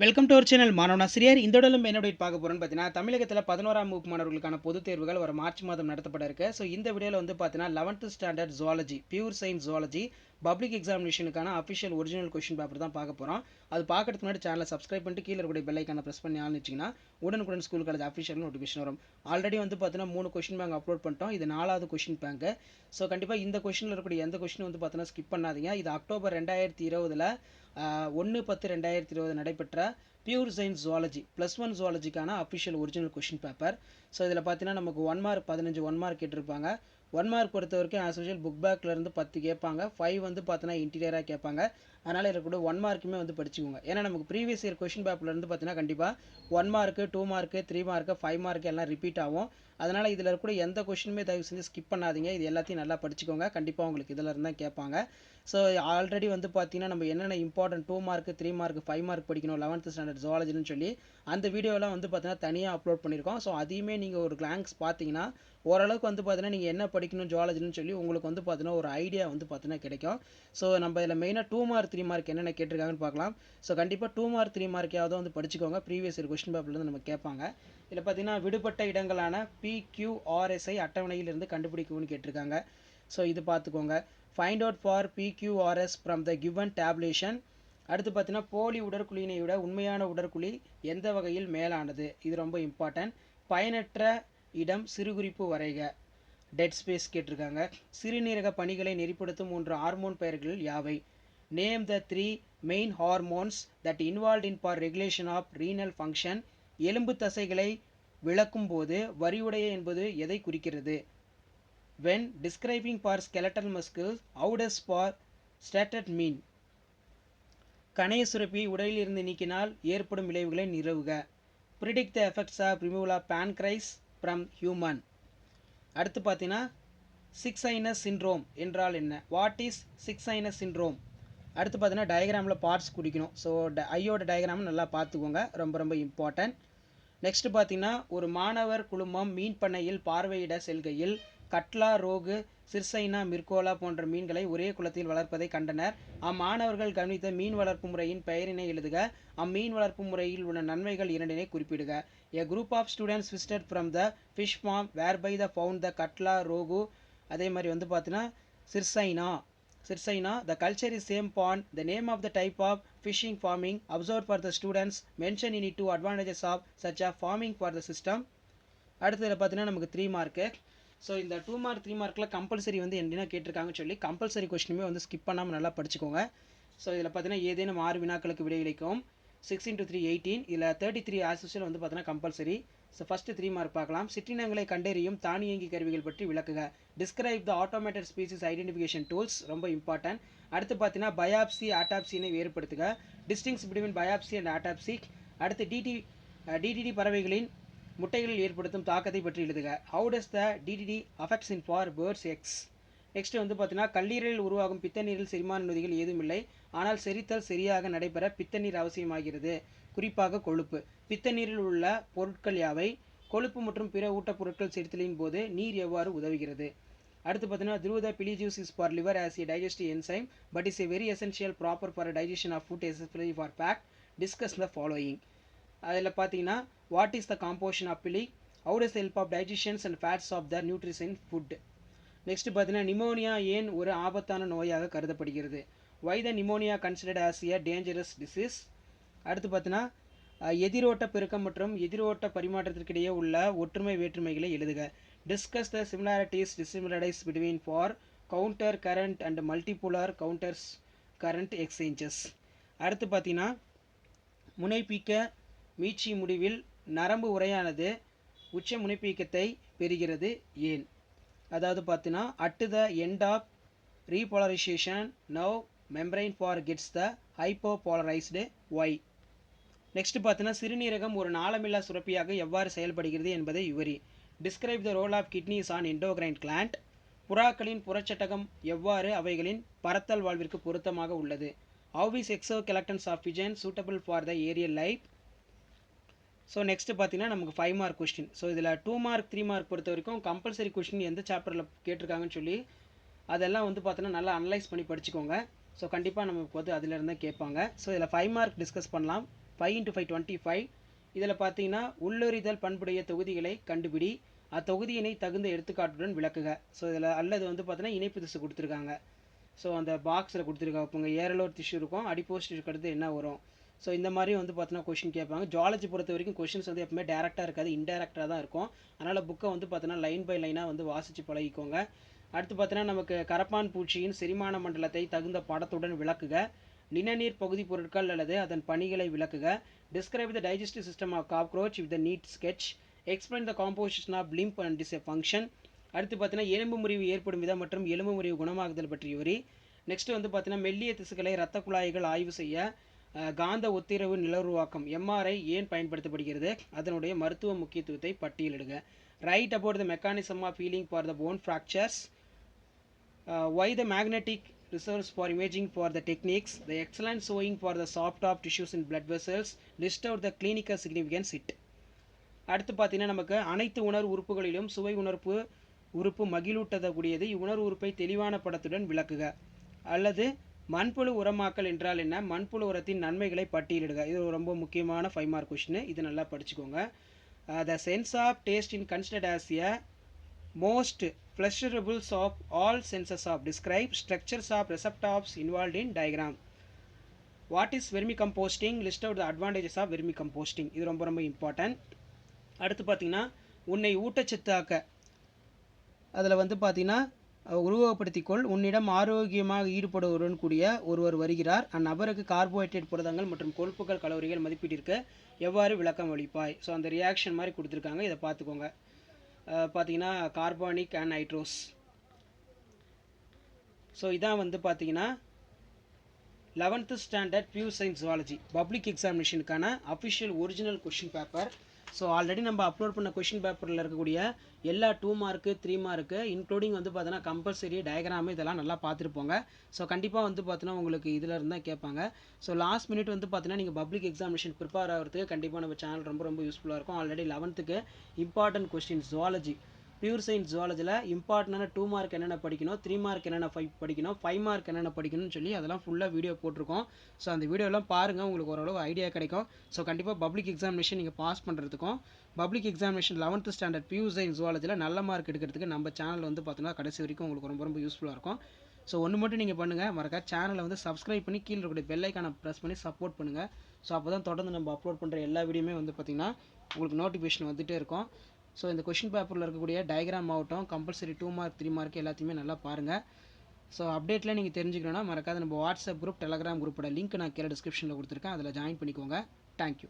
Welcome to our channel மாணவனாசிரியர். இந்த இடத்துல நம்ம என்ன அப்டேட் பார்க்க போகிறோம்னு பார்த்தீங்கன்னா, தமிழகத்தில் 11ஆம் வகுப்பு மாணவர்களுக்கான பொதுத் தேர்வுகள் வர மார்ச் மாதம் நடத்தப்பட இருக்கு. ஸோ இந்த வீடியோவில் வந்து பார்த்தீங்கன்னா 11th standard zoology, pure science zoology public எக்ஸாமினேஷனுக்கான அஃபிஷியல் ஒரிஜினல் கொஸ்டின் பேப்பர் தான் பார்க்க போகிறோம். அது பார்க்கறதுக்கு முன்னாடி சேனலை சப்ஸ்கிரைப் பண்ணிட்டு கீழே இருக்கக்கூடிய பெல் ஐக்கானை ப்ரெஸ் பண்ணி ஆன் வச்சிங்கன்னா உடனுக்குடன் ஸ்கூல் காலேஜ் அஃபிஷியல் நோட்டிஃபிகேஷன் வரும். ஆல்ரெடி வந்து பார்த்தீங்கன்னா 3 கொஸ்டின் பேங்க் அப்லோட் பண்ணிட்டோம். இது 4வது கொஸ்டின் பேங்க். ஸோ கண்டிப்பாக இந்த கொஸ்டினில் இருக்கக்கூடிய எந்த கொஸ்டின் வந்து பார்த்தீங்கன்னா ஸ்கிப் பண்ணாதீங்க. இது அக்டோபர் 2020 1/10/2020 நடைபெற்ற பியூர் சயின்ஸ் ஜுவாலஜி +1 ஜுவாலஜிக்கான official original question paper. So இதில் பார்த்தீங்கன்னா நமக்கு 1 மார்க் 15 1 மார்க் கேட்டிருப்பாங்க. 1 மார்க் பொறுத்த வரைக்கும் ஆஸ் யூஷுவல் புக் பேக்லேருந்து 10 கேட்பாங்க. 5 வந்து பார்த்தீங்கன்னா இன்டீரியராக கேட்பாங்க. அதனால் இருக்கக்கூடிய 1 மார்க்குமே வந்து படிச்சுக்கோங்க. ஏன்னா நமக்கு ப்ரீவியஸ் இயர் கொஸ்டின் பேப்பர்லேருந்து பார்த்தீங்கன்னா கண்டிப்பாக 1 மார்க்கு 2 மார்க்கு 3 மார்க்கு 5 மார்க்கு எல்லாம் ரிப்பீட் ஆகும். அதனால் இதில் இருக்கக்கூடிய எந்த கொஸ்டினுமே தயவு செஞ்சு ஸ்கிப் பண்ணாதீங்க. இது எல்லாத்தையும் நல்லா படிச்சுக்கோங்க. கண்டிப்பாக உங்களுக்கு இதில் இருந்தால் கேட்பாங்க. ஸோ ஆல்ரெடி வந்து பார்த்தீங்கன்னா நம்ம என்னென்ன இம்பார்ட்டன்ட் 2 மார்க்கு 3 மார்க்கு 5 மார்க் படிக்கணும் 11th ஸ்டாண்டர்ட் ஜுவாலஜின்னு சொல்லி அந்த வீடியோலாம் வந்து பார்த்தீங்கன்னா தனியாக அப்லோட் பண்ணியிருக்கோம். ஸோ அதையுமே நீங்கள் ஒரு கிளான்ஸ் பார்த்தீங்கன்னா ஓரளவுக்கு வந்து பார்த்தீங்கன்னா நீங்கள் என்ன படிக்கணும் ஜுவாலஜின்னு சொல்லி உங்களுக்கு வந்து பார்த்தீங்கன்னா ஒரு ஐடியா வந்து பார்த்தீங்கன்னா கிடைக்கும். ஸோ நம்ம இதில் மெயினாக 2 மார்க் 3 மார்க் என்னென்ன கேட்டிருக்காங்கன்னு பார்க்கலாம். ஸோ கண்டிப்பாக 2 மார்க் 3 மார்க்கையாவது வந்து படிச்சுக்கோங்க. ப்ரீவியஸ் இயர் கொஸ்டின் பேப்பர்லேருந்து நம்ம கேட்பாங்க. இதில் பார்த்தீங்கன்னா விடுபட்ட இடங்களான PQRSஐ அட்டவணையிலிருந்து கண்டுபிடிக்கணும்னு கேட்டிருக்காங்க. ஸோ இது பார்த்துக்கோங்க. Find out for PQRS from the given tabulation. அடுத்து பார்த்தீங்கன்னா போலி உடற்குழியினை விட உண்மையான உடற்குழி எந்த வகையில் மேலானது, இது ரொம்ப இம்பார்ட்டன்ட். பயனற்ற இடம் சிறுகுறிப்பு வரைக, டெட் ஸ்பேஸ் கேட்டிருக்காங்க. சிறுநீரக பணிகளை நெறிப்படுத்தும் 3 ஹார்மோன் பெயர்கள் யாவை? Name the 3 main hormones that involve in for regulation of renal function. எலும்பு தசைகளை விளக்கும் போது வரியுடைய என்பது எதை குறிக்கிறது? When describing for skeletal muscles, how does for stated mean? கணைய சுரப்பி உடலில் இருந்து நீக்கினால் ஏற்படும் விளைவுகளை நிறுவுக. Predict the effects of removal of pancreas from human. அடுத்து பார்த்தீங்கன்னா 6 syndrome என்றால் என்ன? What is 6 syndrome? அடுத்து பார்த்தீங்கன்னா டயக்ராமில் பார்ட்ஸ் குடிக்கணும். ஸோ ஐயோட டயக்ராம் நல்லா பார்த்துக்கோங்க, ரொம்ப ரொம்ப இம்பார்ட்டன்ட். நெக்ஸ்ட் பார்த்தீங்கன்னா ஒரு மாணவர் குழுமம் மீன் பண்ணையில் பார்வையிட செல்கையில் கட்லா, ரோகு, சிர்சைனா, மிர்கோலா போன்ற மீன்களை ஒரே குளத்தில் வளர்ப்பதை கண்டனர். அம்மாணவர்கள் கவனித்த மீன் வளர்ப்பு முறையின் பெயரினை எழுதுக. அம்மீன் வளர்ப்பு முறையில் உள்ள நன்மைகள் 2 குறிப்பிடுக. A group of students visited from the fish farm whereby they found the கட்லா, ரோகு, அதே மாதிரி வந்து பார்த்தீங்கன்னா சிர்சைனா. The culture is same pond. The name of the type of fishing farming observed for the students. Mention in it 2 advantages of such a farming for the system. அடுத்ததில் பார்த்தீங்கன்னா நமக்கு 3 mark. So இந்த 2 mark 3 மார்க்கில் compulsory வந்து என்ன கேட்டிருக்காங்கன்னு சொல்லி compulsory கொஸ்டினுமே வந்து skip பண்ணாமல் நல்லா படிச்சுக்கோங்க. ஸோ இதில் பார்த்தீங்கன்னா ஏதேனும் 6 வினாக்களுக்கு விடையளிக்கும். 6 × 3 18. இதில் 33 ஆஸ் யூசுவல் வந்து பார்த்தீங்கன்னா கம்பல்சரி. ஸோ ஃபஸ்ட்டு 3 மார்க் பார்க்கலாம். சிற்றினங்களை கண்டறியும் தானியங்கி கருவிகள் பற்றி விளக்குக. Describe the automated species identification tools, ரொம்ப இம்பார்ட்டன்ட். அடுத்து பார்த்தீங்கன்னா பயாப்சி ஆட்டாப்சினை வேறுபடுத்துக. Distinguish between biopsy and autopsy. அடுத்து டிடிடி பறவைகளின் முட்டைகளில் ஏற்படுத்தும் தாக்கத்தை பற்றி எழுதுக. How does the DDT affects in for birds eggs. Next வந்து பார்த்தீங்கன்னா கல்லீரலில் உருவாகும் பித்தநீரில் செரிமான நொதிகள் ஏதுமில்லை, ஆனால் செரித்தல் சரியாக நடைபெற பித்தநீர் அவசியமாகிறது, குறிப்பாக கொழுப்பு. பித்தநீரில் உள்ள பொருட்கள் யாவை? கொழுப்பு மற்றும் பிற ஊட்டப்பொருட்கள் செரித்தலின் போது நீர் எவ்வாறு உதவுகிறது? அடுத்து பார்த்தீங்கன்னா through bile juice is for liver as a digestive enzyme but is a very essential proper for digestion of food especially for fat. Discuss the following. அதில் பார்த்தீங்கன்னா what is the composition of bile, how does help of digestions and fats of the nutrition food. Next பார்த்தீங்கன்னா pneumonia ஏன் ஒரு ஆபத்தான நோயாக கருதப்படுகிறது? Why the pneumonia considered as a dangerous disease. அடுத்து பார்த்தீங்கன்னா எதிரோட்ட பெருக்கம் மற்றும் எதிரோட்ட பரிமாற்றத்திற்கிடையே உள்ள ஒற்றுமை வேற்றுமைகளை எழுதுக. Discuss the similarities dissimilarities between for counter current and multipolar counters current exchanges. அடுத்து பார்த்தீங்கன்னா முனைப்பீக்க மீட்சி முடிவில் நரம்பு உரையானது உச்ச முனைப்பீக்கத்தை பெறுகிறது ஏன்? அதாவது பார்த்தீங்கன்னா at the end of repolarisation now membrane for gets the hypopolarised why. Next பார்த்தீங்கன்னா சிறுநீரகம் ஒரு நாளமில்லா சுரப்பியாக எவ்வாறு செயல்படுகிறது என்பதை விவரி. Describe the role of kidneys on endocrine gland. புறாக்களின் புறச்சட்டகம் எவ்வாறு அவைகளின் பறத்தல் வாழ்விற்கு பொருத்தமாக உள்ளது? How is exoskeletons of pigeon suitable for the aerial life. So next பார்த்தீங்கன்னா நமக்கு 5 மார்க் கொஸ்டின். ஸோ இதில் 2 மார்க் 3 மார்க் பொறுத்த வரைக்கும் கம்பல்சரி கொஸ்டின் எந்த சாப்டரில் கேட்டிருக்காங்கன்னு சொல்லி அதெல்லாம் வந்து பார்த்தீங்கன்னா நல்லா அனலைஸ் பண்ணி படிச்சுக்கோங்க. ஸோ கண்டிப்பாக நமக்கு வந்து அதில் இருந்தால் கேட்பாங்க. ஸோ இதில் 5 மார்க் டிஸ்கஸ் பண்ணலாம். 5 × 5 25. இதில் பார்த்தீங்கன்னா உள்ளுரிதல் பண்புடைய தொகுதிகளை கண்டுபிடி, அத்தொகுதியினை தகுந்த எடுத்துக்காட்டுடன் விளக்குக. ஸோ இதில் அல்லது வந்து பார்த்தீங்கன்னா இணைப்பு திசு கொடுத்துருக்காங்க. ஸோ அந்த பாக்ஸில் கொடுத்துருக்காங்க. இப்போ உங்கள் ஏரலோர் டிஷ்யூ இருக்கும், அடிப்போஸ் டிஷ்யூக்கு அடுத்து என்ன வரும். ஸோ இந்த மாதிரி வந்து பார்த்தீங்கன்னா கொஷின் கேட்பாங்க. ஜுவாலஜி பொறுத்த வரைக்கும் கொஷின்ஸ் வந்து எப்பவுமே டேரெக்டாக இருக்காது, இன்டேரக்டாக தான் இருக்கும். அதனால் புக்கை வந்து பார்த்தீங்கன்னா லைன் பை லைனாக வந்து வாசித்து பழகிக்கோங்க. அடுத்து பார்த்தீங்கன்னா நமக்கு கரப்பான் பூச்சியின் செரிமான மண்டலத்தை தகுந்த படத்துடன் விளக்குக. நிணநீர் பகுதி பொருட்கள் அல்லது அதன் பணிகளை விளக்குக. Describe the digestive system of cockroach with the neat sketch. Explain the composition of lymph and is a function. அடுத்து பார்த்தீங்கன்னா எலும்பு முறிவு ஏற்படும் விதம் மற்றும் எலும்பு முறிவு குணமாகுதல் பற்றி விவரி. நெக்ஸ்ட் வந்து பார்த்தீங்கன்னா மெல்லிய திசுக்களை இரத்த குழாய்கள் ஆய்வு செய்ய காந்த ஒத்திரவு நிலவுருவாக்கம் எம்ஆர்ஐ ஏன் பயன்படுத்தப்படுகிறது, அதனுடைய மருத்துவ முக்கியத்துவத்தை பட்டியலிடுக. Write about the mechanism of healing for the bone fractures. Why the magnetic reserves for imaging for the techniques, the excellent sewing for the soft of tissues in blood vessels, list out the clinical significance it. அடுத்து பார்த்தீங்கன்னா நமக்கு அனைத்து உணர்வு உறுப்புகளிலும் சுவை உணர்வு உறுப்பு மகிழூட்டக்கூடியது. இவ்வுணர்வு உறுப்பை தெளிவான படத்துடன் விளக்குக. அல்லது மண்புழு உரமாக்கல் என்றால் என்ன, மண்புழு உரத்தின் நன்மைகளை பட்டியலிடுக. இது ரொம்ப முக்கியமான 5 மார்க் கொஸ்டின், இது நல்லா படிச்சுக்கோங்க. The sense of taste in considered as a most pleasurables of all senses of. Describe structures of receptors involved in diagram. What is vermicomposting? List out the advantages of vermicomposting. இது ரொம்ப ரொம்ப important. அடுத்து பார்த்தீங்கன்னா உன்னை ஊட்டச்சத்தாக்க, அதில் வந்து பார்த்தீங்கன்னா உருவகப்படுத்திக்கொள். உன்னிடம் ஆரோக்கியமாக ஈடுபடுவதுடன் கூடிய ஒருவர் வருகிறார். அந்நபருக்கு கார்போஹைட்ரேட் புரதங்கள் மற்றும் கொழுப்புகள் கலோரிகள் மதிப்பீட்டிற்கு எவ்வாறு விளக்கம் அளிப்பாய். ஸோ அந்த ரியாக்ஷன் மாதிரி கொடுத்துருக்காங்க, இதை பார்த்துக்கோங்க. பார்த்தீங்கன்னா கார்பானிக் அண்ட் நைட்ரோஸ். ஸோ இதான் வந்து பார்த்தீங்கன்னா 11th standard pure science zoology public எக்ஸாமினேஷனுக்கான official original question paper. So already நம்ம அப்லோட் பண்ண கொஷின் பேப்பரில் இருக்கக்கூடிய எல்லா 2 மார்க்கு 3 மார்க்கு இன்க்ளூடிங் வந்து பார்த்தீங்கன்னா கம்பல்சரி டயக்ராமு இதெல்லாம் நல்லா பார்த்துருப்போங்க. ஸோ கண்டிப்பாக வந்து பார்த்தீங்கன்னா உங்களுக்கு இதில் இருந்தால் கேட்பாங்க. ஸோ லாஸ்ட் மினிட் வந்து பார்த்தீங்கன்னா நீங்கள் பப்ளிக் எக்ஸாமினேஷன் ப்ரிப்பேர் ஆகிறதுக்கு கண்டிப்பாக நம்ம சேனல் ரொம்ப ரொம்ப யூஸ்ஃபுல்லாக இருக்கும். Already 11th important questions zoology pure science ஜுவாலஜியில் இம்பார்ட்டண்டான 2 மார்க் என்னென்ன படிக்கணும், 3 மார்க் என்னென்ன படிக்கணும், 5 மார்க் என்னென்ன படிக்கணும்னு சொல்லி அதெல்லாம் ஃபுல்லாக வீடியோ போட்டிருக்கோம். ஸோ அந்த வீடியோலாம் பாருங்கள், உங்களுக்கு ஓரளவு ஐடியா கிடைக்கும். ஸோ கண்டிப்பாக பப்ளிக் எக்ஸாமினேஷன் நீங்கள் பாஸ் பண்ணுறதுக்கும் public examination 11th standard pure science ஜுவாலஜியில் நல்ல மார்க் எடுக்கிறதுக்கு நம்ம சேனல் வந்து பார்த்தீங்கன்னா கடைசி வரைக்கும் உங்களுக்கு ரொம்ப ரொம்ப யூஸ்ஃபுல்லாக இருக்கும். ஸோ ஒன்று மட்டும் நீங்கள் பண்ணுங்கள், மறக்காம சேனலை வந்து சப்ஸ்கிரைப் பண்ணி கீழே இருக்கக்கூடிய பெல் ஐக்கானை ப்ரெஸ் பண்ணி சப்போர்ட் பண்ணுங்கள். ஸோ அப்போ தான் தொடர்ந்து நம்ம அப்லோட் பண்ணுற எல்லா வீடியோமே வந்து பார்த்திங்கன்னா உங்களுக்கு நோட்டிஃபிகேஷன் வந்துகிட்டே இருக்கும். ஸோ இந்த கொஷின் பேப்பரில் இருக்கக்கூடிய டயக்ராம் ஆகட்டும், கம்பல்சரி 2 மார்க் 3 மார்க் எல்லாத்தையுமே நல்லா பாருங்கள். ஸோ அப்டேட்டில் நீங்கள் தெரிஞ்சுக்கணுன்னா மறக்காத நம்ம வாட்ஸ்அப் குரூப், டெலகிராம் குரூப்போட லிங்க் நான் கீழே டிஸ்கிரிப்ஷனில் கொடுத்துருக்கேன், அதில் ஜாயின் பண்ணிக்கோங்க. தேங்க்யூ.